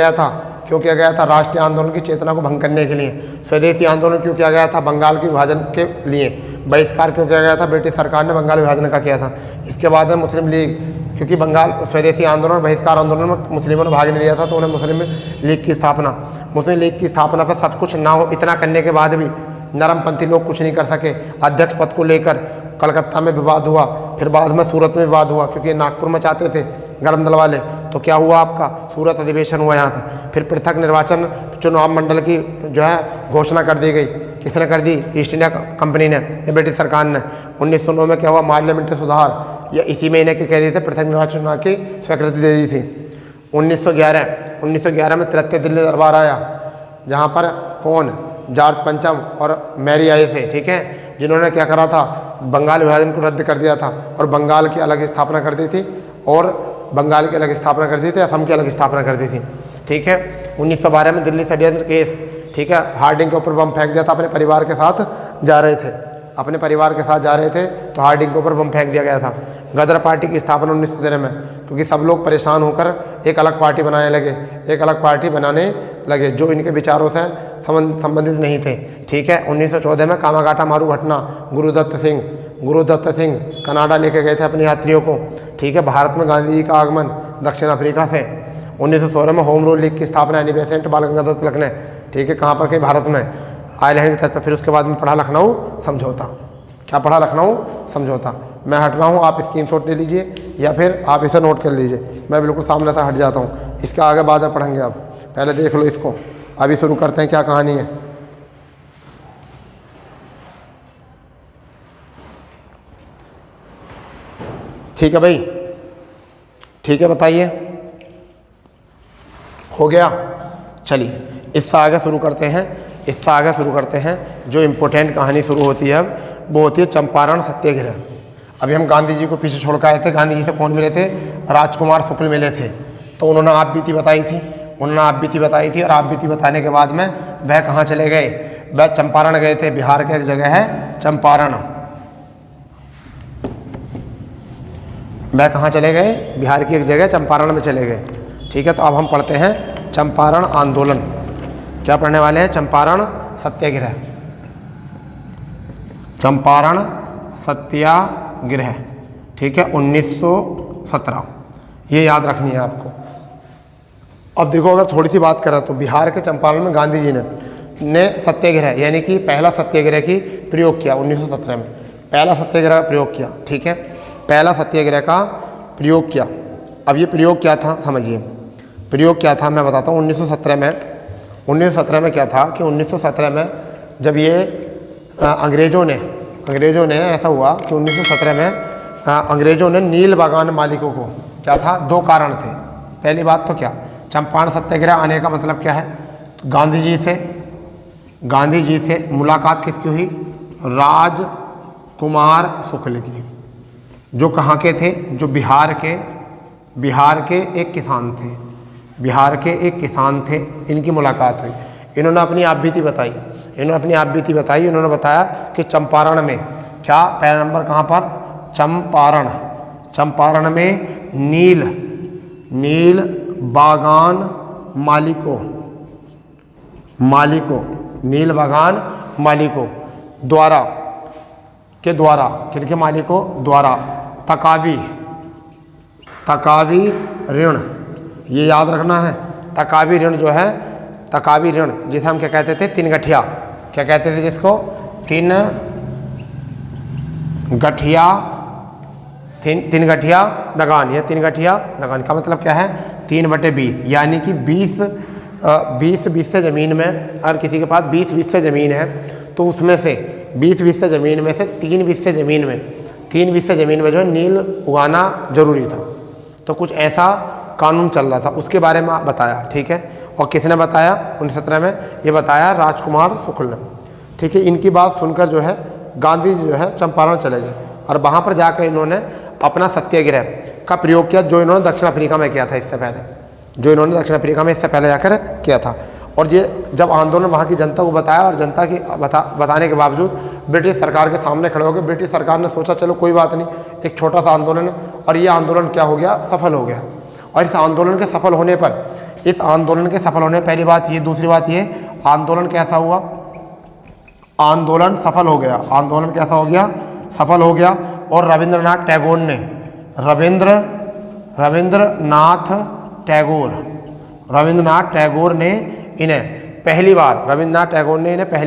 गया था, राष्ट्रीय आंदोलन की चेतना को भंग करने के लिए। स्वदेशी आंदोलन क्यों किया गया था, बंगाल के विभाजन के लिए। बहिष्कार क्यों किया गया था, ब्रिटिश सरकार ने बंगाल विभाजन का किया था। इसके बाद में मुस्लिम लीग, क्योंकि बंगाल स्वदेशी आंदोलन बहिष्कार आंदोलन में मुस्लिमों ने भाग नहीं लिया था तो उन्हें मुस्लिम लीग की स्थापना, मुस्लिम लीग की स्थापना पर सब कुछ ना हो, इतना करने के बाद भी नरमपंथी लोग कुछ नहीं कर सके। अध्यक्ष पद को लेकर कलकत्ता में विवाद हुआ, फिर बाद में सूरत में विवाद हुआ, क्योंकि नागपुर में चाहते थे गरम दल वाले, तो क्या हुआ आपका सूरत अधिवेशन हुआ यहाँ से। फिर पृथक निर्वाचन चुनाव मंडल की जो है घोषणा कर दी गई, किसने कर दी, ईस्ट इंडिया कंपनी ने या ब्रिटिश सरकार ने। 1909 में क्या हुआ, पार्लियामेंट्री सुधार, या इसी महीने के कह दिए थे पृथक निर्वाचन चुनाव की स्वीकृति दे दी थी। 1911 में 73 दिल्ली दरबार आया, जहाँ पर कौन, जॉर्ज पंचम और मैरी आए थे, ठीक है, जिन्होंने क्या करा था, बंगाल विभाजन को रद्द कर दिया था और बंगाल की अलग स्थापना कर दी थी, और बंगाल की अलग स्थापना कर दी थी, असम की अलग स्थापना कर दी थी। ठीक है, 1912 में दिल्ली षड्यंत्र केस, ठीक है, हार्डिंग के ऊपर बम फेंक दिया था, अपने परिवार के साथ जा रहे थे, तो हार्डिंग के ऊपर बम फेंक दिया गया था। गदर पार्टी की स्थापना 1913 में, क्योंकि सब लोग परेशान होकर एक अलग पार्टी बनाने लगे जो इनके विचारों से संबंधित नहीं थे। ठीक है, 1914 में कामागाटा मारू घटना, गुरुदत्त सिंह कनाडा लेके गए थे अपने यात्रियों को। ठीक है, भारत में गांधी जी का आगमन दक्षिण अफ्रीका से। 1916 में होम रूल लीग की स्थापना यानी बेसेंट बाल गंगाधर तिलक ने, ठीक है, कहाँ पर, कहीं भारत में आइलैंड के तट पर। फिर उसके बाद में पढ़ा लखनऊ समझौता। क्या पढ़ा, लखनऊ समझौता। मैं हट रहा हूँ, आप स्क्रीनशॉट ले लीजिए या फिर आप इसे नोट कर लीजिए, मैं बिल्कुल सामने से हट जाता हूँ, इसके आगे बाद में पढ़ेंगे। आप पहले देख लो इसको, अभी शुरू करते हैं क्या कहानी है। ठीक है भाई, ठीक है, बताइए, हो गया। चलिए इससे आगे शुरू करते हैं। जो इम्पोर्टेंट कहानी शुरू होती है अब, वो होती है चंपारण सत्याग्रह। अभी हम गांधी जी को पीछे छोड़ कर आए थे। गांधी जी से कौन मिले थे, राजकुमार शुक्ल मिले थे। तो उन्होंने आप बीती बताई थी, और आप बीती बताने के बाद में वह कहाँ चले गए, वह चंपारण गए थे। बिहार के एक जगह है चंपारण, वह कहाँ चले गए, बिहार की एक जगह चंपारण में चले गए। ठीक है, तो अब हम पढ़ते हैं चंपारण आंदोलन। क्या पढ़ने वाले हैं, चंपारण सत्याग्रह। चंपारण सत्याग्रह, ठीक है, 1917, ये याद रखनी है आपको। अब देखो, अगर थोड़ी सी बात करें तो बिहार के चंपारण में गांधी जी ने सत्याग्रह यानी कि पहला सत्याग्रह की प्रयोग किया 1917 में। पहला सत्याग्रह का प्रयोग किया, ठीक है, पहला सत्याग्रह का प्रयोग किया। अब ये प्रयोग क्या था समझिए, प्रयोग क्या था मैं बताता हूँ। 1917 में क्या था कि 1917 में जब ये अंग्रेज़ों ने ऐसा हुआ कि 1917 में अंग्रेज़ों ने नील बागान मालिकों को, क्या था, दो कारण थे। पहली बात तो क्या, चंपारण सत्याग्रह आने का मतलब क्या है, तो गांधी जी से मुलाकात किसकी हुई, राजकुमार शुक्ल की, जो कहाँ के थे, जो बिहार के एक किसान थे। इनकी मुलाकात हुई, इन्होंने अपनी आप बीती बताई। इन्होंने बताया कि चंपारण में क्या, पहला नंबर कहाँ पर, चंपारण में नील बागान मालिकों द्वारा किनके मालिकों द्वारा तकावी ऋण, ये याद रखना है। तकावी ऋण जो है, तकावी ऋण जिसे हम क्या कहते थे, तीन गठिया, क्या कहते थे जिसको, तीन गठिया दगान, या 3 गठिया दगान का मतलब क्या है, 3/20, यानी कि 20 से ज़मीन में, अगर किसी के पास 20 से ज़मीन है तो उसमें से 20 से ज़मीन में से 3 से ज़मीन में 3 बीस से ज़मीन में जो है नील उगाना जरूरी था। तो कुछ ऐसा कानून चल रहा था, उसके बारे में बताया, ठीक है। और किसने बताया 1917 में? ये बताया राजकुमार शुक्ल ने, ठीक है। इनकी बात सुनकर जो है गांधी जी जो है चंपारण चले गए और वहाँ पर जाकर इन्होंने अपना सत्याग्रह का प्रयोग किया, जो इन्होंने दक्षिण अफ्रीका में किया था इससे पहले, जो इन्होंने दक्षिण अफ्रीका में इससे पहले जाकर किया था। और ये जब आंदोलन वहाँ की जनता को बताया और जनता की बताने के बावजूद ब्रिटिश सरकार के सामने खड़े हो गए। ब्रिटिश सरकार ने सोचा चलो कोई बात नहीं, एक छोटा सा आंदोलन है, और ये आंदोलन क्या हो गया, सफल हो गया। और इस आंदोलन के सफल होने पर, पहली बात ये, दूसरी बात ये, आंदोलन कैसा हुआ, आंदोलन सफल हो गया। आंदोलन कैसा हो गया, सफल हो गया। और रविंद्रनाथ टैगोर ने इन्हें पहली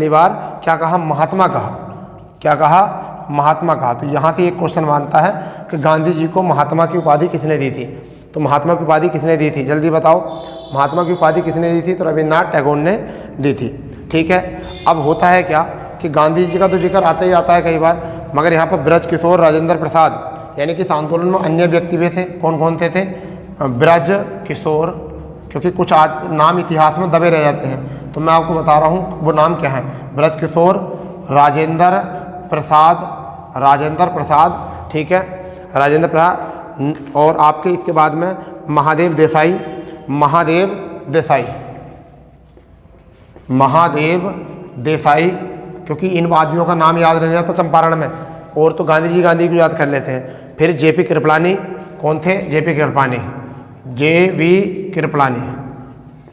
बार क्या कहा, महात्मा कहा। क्या कहा, महात्मा कहा। तो यहाँ से एक क्वेश्चन मानता है कि गांधी जी को महात्मा की उपाधि किसने दी थी? तो महात्मा की उपाधि किसने दी थी, जल्दी बताओ, महात्मा की उपाधि किसने दी थी? तो रविन्द्रनाथ टैगोर ने दी थी, ठीक है। अब होता है क्या कि गांधी जी का तो जिक्र आता ही आता है कई बार, मगर यहाँ पर ब्रज किशोर, राजेंद्र प्रसाद, यानी कि इस आंदोलन में अन्य व्यक्ति भी थे। कौन कौन थे? ब्रज किशोर, क्योंकि कुछ नाम इतिहास में दबे रह जाते हैं, तो मैं आपको बता रहा हूँ वो नाम क्या है। ब्रज किशोर, राजेंद्र प्रसाद, ठीक है, राजेंद्र प्रसाद। और आपके इसके बाद में महादेव देसाई, क्योंकि इन आदमियों का नाम याद नहीं रहता चंपारण में, और तो गांधी को याद कर लेते हैं। फिर जेपी कृपलानी, कौन थे? जेपी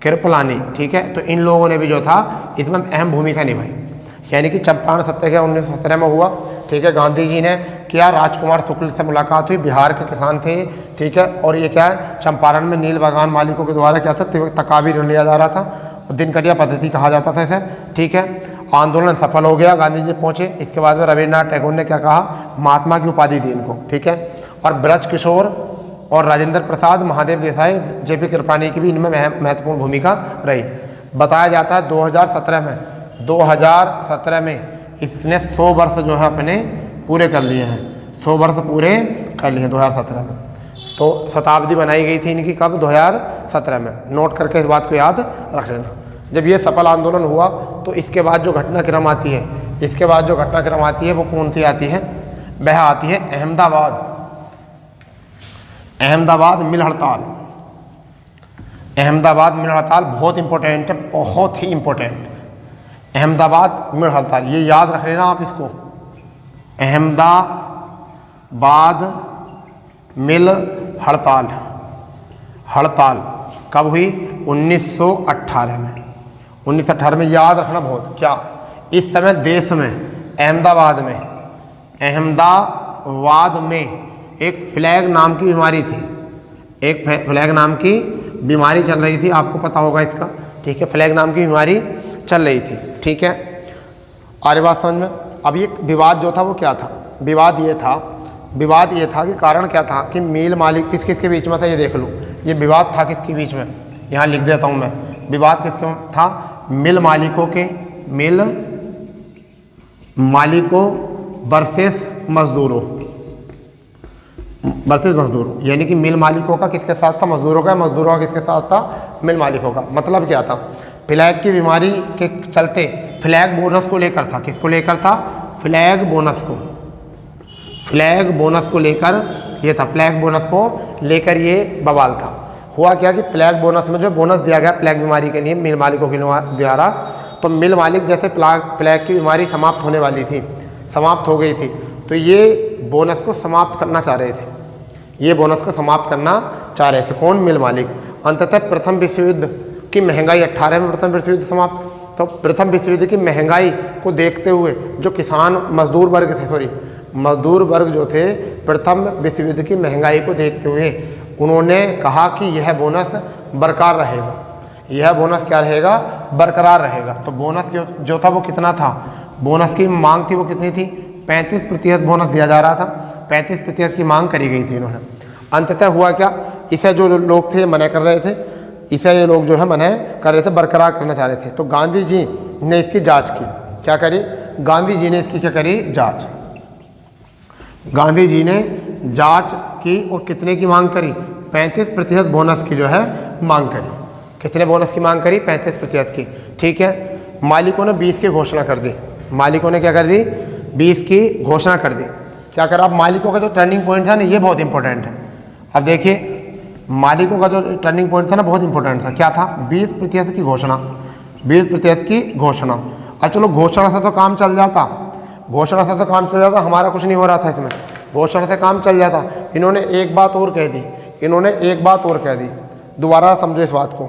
कृपलानी, ठीक है। तो इन लोगों ने भी जो था इसमें अहम भूमिका निभाई, यानी कि चंपारण सत्याग्रह 1917 में हुआ, ठीक है। गांधी जी ने किया, राजकुमार शुक्ल से मुलाकात हुई, बिहार के किसान थे, ठीक है। और ये क्या है, चंपारण में नील बागान मालिकों के द्वारा क्या था, तकाबी ऋण लिया जा रहा था, और दिनकरिया पद्धति कहा जाता था इसे, ठीक है। आंदोलन सफल हो गया, गांधी जी पहुंचे। इसके बाद में रविन्द्रनाथ टैगोर ने क्या कहा, महात्मा की उपाधि दी इनको, ठीक है। और ब्रज किशोर और राजेंद्र प्रसाद, महादेव देसाई, जेपी कृपलानी की भी इनमें महत्वपूर्ण भूमिका रही। बताया जाता है 2017 में इसने 100 वर्ष जो है अपने पूरे कर लिए हैं, 100 वर्ष पूरे कर लिए हैं 2017 में। तो शताब्दी बनाई गई थी इनकी कब, 2017 में। नोट करके इस बात को याद रख लेना। जब ये सफल आंदोलन हुआ तो इसके बाद जो घटनाक्रम आती है, वो कौन सी आती है? वह आती है अहमदाबाद मिल हड़ताल। बहुत इंपॉर्टेंट है, बहुत ही इंपॉर्टेंट। अहमदाबाद मिल हड़ताल, ये याद रख लेना आप इसको। अहमदाबाद मिल हड़ताल कब हुई? 1918 में। 1918 में, याद रखना बहुत। क्या इस समय देश में अहमदाबाद में एक फ्लैग नाम की बीमारी थी, बीमारी चल रही थी, आपको पता होगा इसका, ठीक है। फ्लैग नाम की बीमारी चल रही थी, ठीक है। आगे बात समझ में। अब ये विवाद जो था वो क्या था? विवाद ये था कि कारण क्या था कि मिल मालिक किस बीच में था, ये देख लो। ये विवाद था किसके बीच में, यहाँ लिख देता हूँ मैं। विवाद किसके था? मिल मालिकों वर्सेस मजदूरों, यानी कि मिल मालिकों का किसके साथ था? मजदूरों का। मजदूरों का किसके साथ था? मिल मालिकों का। मतलब क्या था? फ्लैग की बीमारी के चलते फ्लैग बोनस को लेकर था। किसको लेकर था? फ्लैग बोनस को लेकर ये था। फ्लैग बोनस को लेकर ये बवाल था। हुआ क्या कि फ्लैग बोनस में जो बोनस दिया गया फ्लैग बीमारी के लिए मिल मालिकों के द्वारा, तो मिल मालिक जैसे फ्लैग की बीमारी समाप्त होने वाली थी, समाप्त हो गई थी, तो ये बोनस को समाप्त करना चाह रहे थे। कौन? मिल मालिक। अंततः प्रथम विश्व युद्ध की महंगाई 18 में प्रथम विश्व युद्ध समाप्त। तो प्रथम विश्व युद्ध की महंगाई को देखते हुए जो मजदूर वर्ग जो थे, प्रथम विश्व युद्ध की महंगाई को देखते हुए उन्होंने कहा कि यह बोनस बरकरार रहेगा। यह बोनस क्या रहेगा? बरकरार रहेगा। तो बोनस जो था वो कितना था? बोनस की मांग थी वो कितनी थी? 35% बोनस दिया जा रहा था। 35% की मांग करी गई थी इन्होंने। अंततः हुआ क्या? इसे जो लोग थे मना कर रहे थे, बरकरार करना चाह रहे थे। तो गांधी जी ने इसकी जांच की। क्या करी? गांधी जी ने इसकी क्या करी? जांच। गांधी जी ने जांच की और कितने की मांग करी? 35% बोनस की जो है मांग करी। कितने बोनस की मांग करी? 35% की। ठीक है, मालिकों ने 20 की घोषणा कर दी। मालिकों ने क्या कर दी? 20 की घोषणा कर दी। क्या करा? अब मालिकों का जो टर्निंग पॉइंट था ना, ये बहुत इंपॉर्टेंट है। अब देखिए, मालिकों का जो टर्निंग पॉइंट था ना, बहुत इंपॉर्टेंट था। क्या था? 20% की घोषणा, 20% की घोषणा। अब चलो, घोषणा से तो काम चल जाता, घोषणा से तो काम चल जाता, हमारा कुछ नहीं हो रहा था इसमें, घोषणा से काम चल जाता। इन्होंने एक बात और कह दी, इन्होंने एक बात और कह दी। दोबारा समझो इस बात को,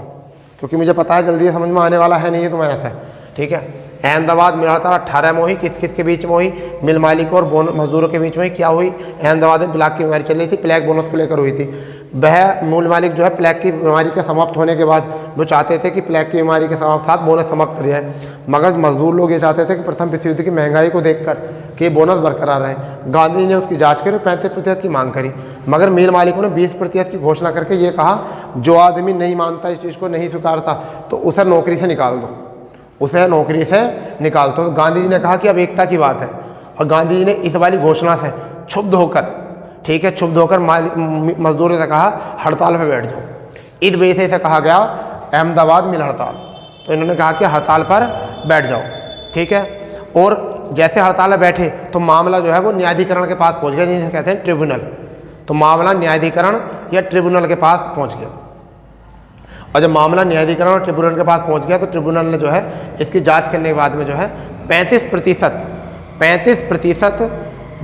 क्योंकि मुझे पता है जल्दी समझ में आने वाला है नहीं है तुम्हें ऐसा। ठीक है, अहमदाबाद मिल हड़ताल 18 में हुई। किस किस के बीच में हुई? मिल मालिकों और मजदूरों के बीच में। क्या हुई? अहमदाबाद में प्लेग की बीमारी चल रही थी, प्लेग बोनस को लेकर हुई थी। वह मूल मालिक जो है प्लेग की बीमारी के समाप्त होने के बाद वो चाहते थे कि प्लेग की बीमारी के साथ बोनस समाप्त कर दिया है, मगर मजदूर लोग ये चाहते थे कि प्रथम विश्व युद्ध की महंगाई को देखकर कि बोनस बरकरार रहे। गांधी जी ने उसकी जांच करी, 35% की मांग करी, मगर मिल मालिकों ने 20% की घोषणा करके ये कहा, जो आदमी नहीं मानता, इस चीज़ को नहीं स्वीकारता, तो उसे नौकरी से निकाल दो, उसे नौकरी से निकाल दो। तो गांधी जी ने कहा कि अब एकता की बात है, और गांधी जी ने इस वाली घोषणा से क्षुब्ध होकर, ठीक है, क्षुब्ध होकर मजदूरों से कहा हड़ताल पर बैठ जाओ। इस वजह से कहा गया अहमदाबाद मिल हड़ताल। तो इन्होंने कहा कि हड़ताल पर बैठ जाओ। ठीक है, और जैसे हड़ताल में बैठे तो मामला जो है वो न्यायाधिकरण के पास पहुंच गया, जिसे कहते हैं ट्रिब्यूनल। तो मामला न्यायाधिकरण या ट्रिब्यूनल के पास पहुंच गया, और जब मामला न्यायाधिकरण और ट्रिब्यूनल के पास पहुंच गया तो ट्रिब्यूनल ने जो है इसकी जांच करने के बाद में जो है 35%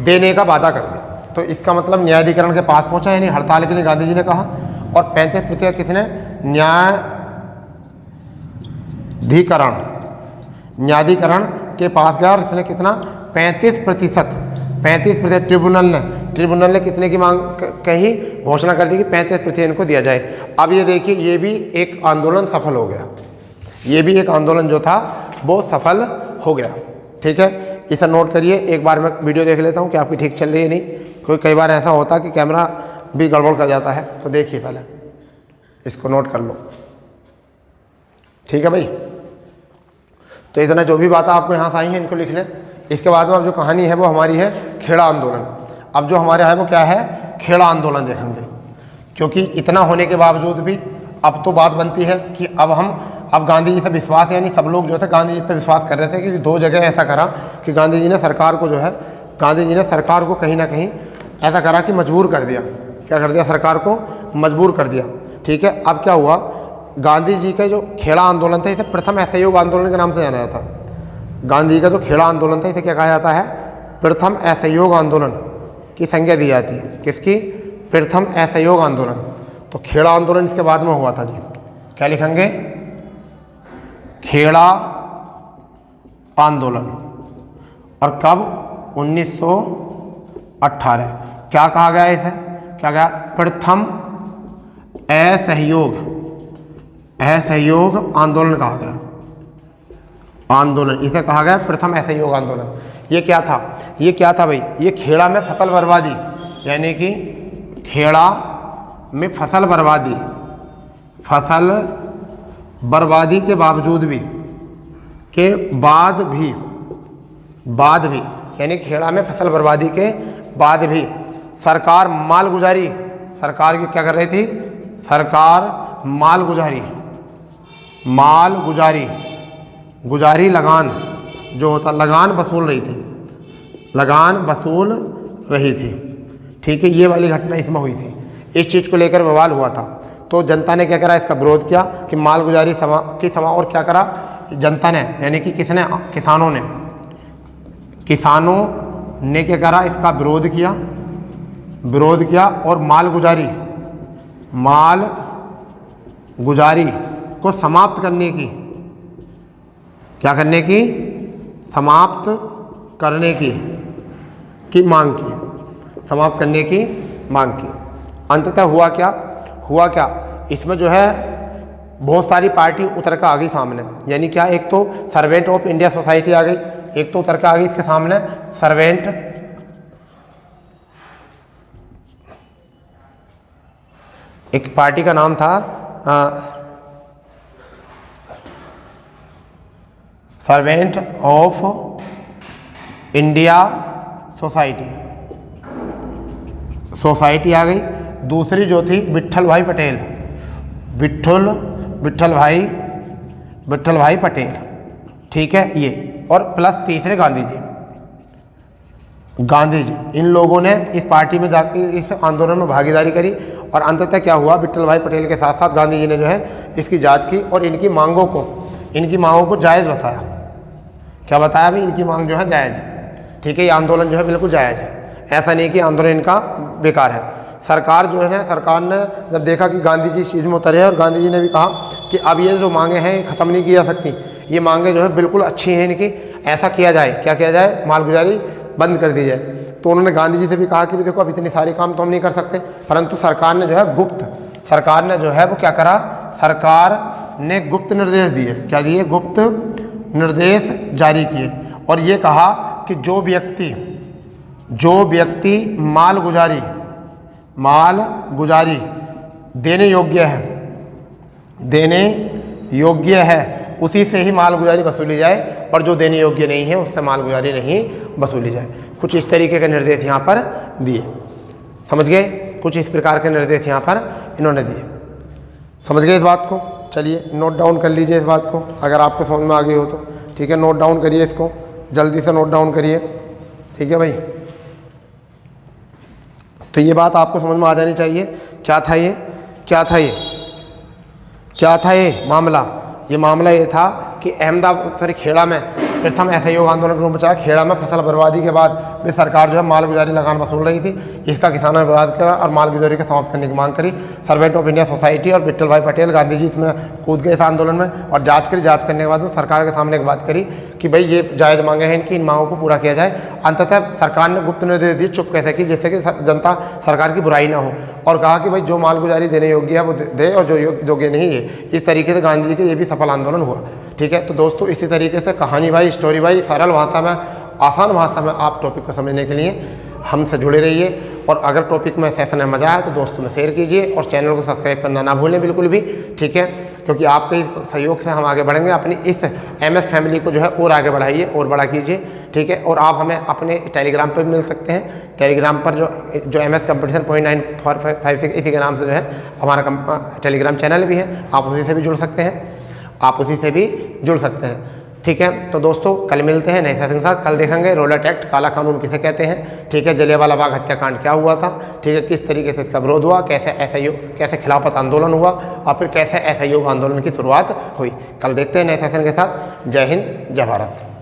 देने का वादा कर दिया। तो इसका मतलब न्यायाधिकरण के पास पहुंचा, यानी हड़ताल के लिए गांधी जी ने कहा, और 35% किसने? न्यायाधिकरण के पास गया, और इसने कितना? 35% ट्रिब्यूनल ने कितने की मांग कही? घोषणा कर दी कि 35% इनको दिया जाए। अब ये देखिए, ये भी एक आंदोलन सफल हो गया, ये भी एक आंदोलन जो था वो सफल हो गया। ठीक है, इसे नोट करिए। एक बार मैं वीडियो देख लेता हूँ कि आपकी ठीक चल रही है नहीं, क्योंकि कई बार ऐसा होता है कि कैमरा भी गड़बड़ कर जाता है। तो देखिए, पहले इसको नोट कर लो। ठीक है भाई, तो इतना जो भी बातें आपको यहाँ से आई हैं इनको लिख लें। इसके बाद में अब जो कहानी है वो हमारी है खेड़ा आंदोलन। अब जो हमारे है वो क्या है? खेड़ा आंदोलन देखेंगे, क्योंकि इतना होने के बावजूद भी अब तो बात बनती है कि अब गांधी जी से विश्वास, यानी सब लोग जो थे गांधी जी पर विश्वास कर रहे थे, क्योंकि दो जगह ऐसा करा कि गांधी जी ने सरकार को जो है, गांधी जी ने सरकार को कहीं ना कहीं ऐसा करा कि मजबूर कर दिया। क्या कर दिया? सरकार को मजबूर कर दिया। ठीक है, अब क्या हुआ? गांधी जी का जो खेड़ा आंदोलन था, इसे प्रथम असहयोग आंदोलन के नाम से जाना जाता है। गांधी जी का जो खेड़ा आंदोलन था, इसे क्या कहा जाता है? प्रथम असहयोग आंदोलन की संज्ञा दी जाती है। किसकी? प्रथम असहयोग आंदोलन। तो खेड़ा आंदोलन इसके बाद में हुआ था जी। क्या लिखेंगे? खेड़ा आंदोलन। और कब? 1918। क्या कहा गया इसे? क्या कहा? प्रथम असहयोग आंदोलन कहा गया। आंदोलन इसे कहा गया प्रथम असहयोग आंदोलन। ये क्या था? ये क्या था भाई? ये खेड़ा में फसल बर्बादी, यानी कि खेड़ा में फसल बर्बादी के बावजूद भी, बाद भी यानी खेड़ा में फसल बर्बादी के बाद भी सरकार मालगुजारी, सरकार की क्या कर रही थी? सरकार गुजारी लगान जो होता, लगान वसूल रही थी। ठीक है, ये वाली घटना इसमें हुई थी। इस चीज़ को लेकर बवाल हुआ था, तो जनता ने क्या करा? इसका विरोध किया कि मालगुजारी और क्या करा जनता ने, यानी कि किसने? किसानों ने क्या करा? इसका विरोध किया और मालगुजारी को समाप्त करने की, क्या करने की? समाप्त करने की मांग की, समाप्त करने की मांग की। अंततः हुआ क्या? इसमें जो है बहुत सारी पार्टी उतर कर आ गई सामने, यानी क्या? एक तो सर्वेंट ऑफ इंडिया सोसाइटी आ गई, एक तो उतर कर आ गई इसके सामने सर्वेंट एक पार्टी का नाम था servant of India society. Society आ गई। दूसरी जो थी विट्ठल भाई पटेल, विट्ठल भाई पटेल, ठीक है ये। और प्लस तीसरे गांधी जी, इन लोगों ने इस पार्टी में जाकर इस आंदोलन में भागीदारी करी। और अंततः क्या हुआ, विट्ठल भाई पटेल के साथ साथ गांधी जी ने जो है इसकी जांच की और इनकी मांगों को जायज़ बताया। क्या बताया भाई, इनकी मांग जो है जायज़ है, ठीक है, ये आंदोलन जो है बिल्कुल जायज़ है, ऐसा नहीं कि आंदोलन इनका बेकार है। सरकार जो है ना, सरकार ने जब देखा कि गांधी जी इस चीज़ में उतरे हैं और गांधी जी ने भी कहा कि अब ये जो मांगे हैं ख़त्म नहीं की जा सकती, ये मांगे जो है बिल्कुल अच्छी हैं इनकी, ऐसा किया जाए, क्या किया जाए, मालगुजारी बंद कर दी जाए। तो उन्होंने गांधी जी से भी कहा कि भी देखो अब इतनी सारी काम तो हम नहीं कर सकते, परंतु सरकार ने जो है वो क्या करा, सरकार ने गुप्त निर्देश दिए। क्या दिए, गुप्त निर्देश जारी किए और ये कहा कि जो व्यक्ति मालगुजारी देने योग्य है उसी से ही मालगुजारी वसूली जाए और जो देने योग्य नहीं है उससे मालगुजारी नहीं वसूली जाए। कुछ इस तरीके के निर्देश यहाँ पर दिए, समझ गए, कुछ इस प्रकार के निर्देश यहाँ पर इन्होंने दिए, समझ गए इस बात को। चलिए नोट डाउन कर लीजिए इस बात को, अगर आपको समझ में आ गई हो तो, ठीक है, नोट डाउन करिए इसको, जल्दी से नोट डाउन करिए, ठीक है भाई। तो ये बात आपको समझ में आ जानी चाहिए। क्या था ये मामला ये था कि खेड़ा में प्रथम असहयोग आंदोलन ग्रुप चला। खेड़ा में फसल बर्बादी के बाद भी सरकार जो है मालगुजारी लगान वसूल रही थी, इसका किसानों ने विरोध करा और मालगुजारी को समाप्त करने की मांग करी। सर्वेंट ऑफ इंडिया सोसाइटी और विट्ठल भाई पटेल, गांधी जी इसमें कूद गए इस आंदोलन में और जांच करने के बाद सरकार के सामने एक बात करी कि भाई ये जायज़ मांगे हैं इनकी, इन मांगों को पूरा किया जाए। अंततः सरकार ने गुप्त निर्देश दिए, चुप कैसे की, जिससे कि जनता सरकार की बुराई ना हो, और कहा कि भाई जो मालगुजारी देने योग्य है वो दे और जो योग्य नहीं है। इस तरीके से गांधी जी के ये भी सफल आंदोलन हुआ, ठीक है। तो दोस्तों इसी तरीके से कहानी भाई, स्टोरी भाई, सरल भाषा में, आसान भाषा में आप टॉपिक को समझने के लिए हमसे जुड़े रहिए। और अगर टॉपिक में सेशन में मज़ा आए तो दोस्तों में शेयर कीजिए और चैनल को सब्सक्राइब करना ना भूलें बिल्कुल भी, ठीक है, क्योंकि आपके सहयोग से हम आगे बढ़ेंगे। अपनी इस MS फैमिली को जो है और आगे बढ़ाइए और बड़ा कीजिए, ठीक है। और आप हमें अपने टेलीग्राम पर भी मिल सकते हैं। टेलीग्राम पर जो MS कंपटीशन 0.9456 इसी के नाम से जो है हमारा टेलीग्राम चैनल भी है, आप उसी से भी जुड़ सकते हैं, ठीक है। तो दोस्तों कल मिलते हैं नए सेशन के साथ। कल देखेंगे रोलेट एक्ट, काला कानून किसे कहते हैं, ठीक है, जलियांवाला बाग हत्याकांड क्या हुआ था, ठीक है, किस तरीके से इसका विरोध हुआ, कैसे खिलाफत आंदोलन हुआ और फिर कैसे असहयोग आंदोलन की शुरुआत हुई। कल देखते हैं नए सेशन के साथ। जय हिंद, जय भारत।